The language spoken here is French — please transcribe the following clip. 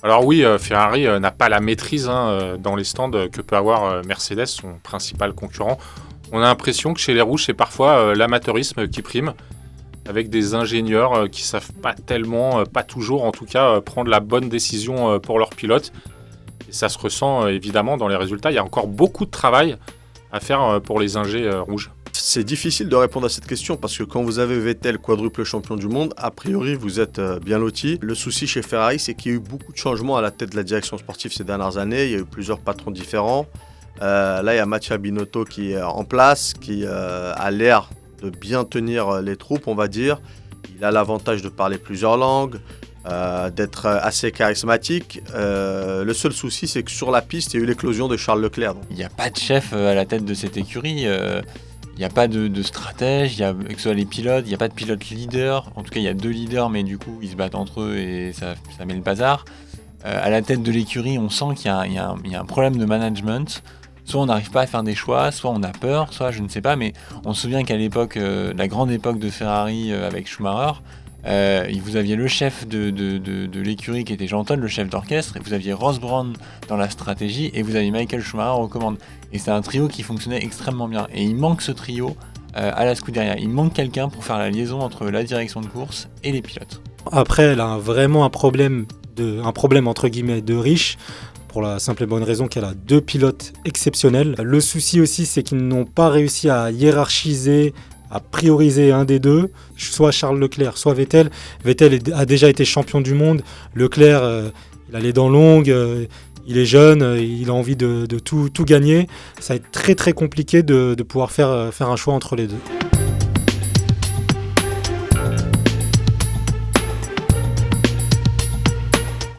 Alors oui, Ferrari n'a pas la maîtrise dans les stands que peut avoir Mercedes, son principal concurrent. On a l'impression que chez les rouges, c'est parfois l'amateurisme qui prime, avec des ingénieurs qui savent pas tellement, pas toujours en tout cas, prendre la bonne décision pour leurs pilotes. Et ça se ressent évidemment dans les résultats. Il y a encore beaucoup de travail à faire pour les ingés rouges. C'est difficile de répondre à cette question parce que quand vous avez Vettel, quadruple champion du monde, a priori vous êtes bien loti. Le souci chez Ferrari, c'est qu'il y a eu beaucoup de changements à la tête de la direction sportive ces dernières années. Il y a eu plusieurs patrons différents. Là, il y a Mattia Binotto qui est en place, qui a l'air de bien tenir les troupes, on va dire. Il a l'avantage de parler plusieurs langues, d'être assez charismatique. Le seul souci, c'est que sur la piste, il y a eu l'éclosion de Charles Leclerc. Donc. Il n'y a pas de chef à la tête de cette écurie. Il n'y a pas de stratège, que ce soit les pilotes, il n'y a pas de pilote leader. En tout cas, il y a 2 leaders, mais du coup, ils se battent entre eux et ça met le bazar. À la tête de l'écurie, on sent qu'il y a un problème de management. Soit on n'arrive pas à faire des choix, soit on a peur, soit je ne sais pas. Mais on se souvient qu'à l'époque, la grande époque de Ferrari avec Schumacher, vous aviez le chef de l'écurie qui était Jean Todt, le chef d'orchestre, et vous aviez Ross Brawn dans la stratégie, et vous aviez Michael Schumacher aux commandes. Et c'est un trio qui fonctionnait extrêmement bien. Et il manque ce trio à la Scuderia. Il manque quelqu'un pour faire la liaison entre la direction de course et les pilotes. Après, elle a vraiment un problème entre guillemets de riche, pour la simple et bonne raison qu'elle a 2 pilotes exceptionnels. Le souci aussi, c'est qu'ils n'ont pas réussi à hiérarchiser, à prioriser un des deux, soit Charles Leclerc, soit Vettel. Vettel a déjà été champion du monde. Leclerc, il a les dents longues, il est jeune, il a envie de tout gagner. Ça va être très très compliqué de pouvoir faire un choix entre les deux.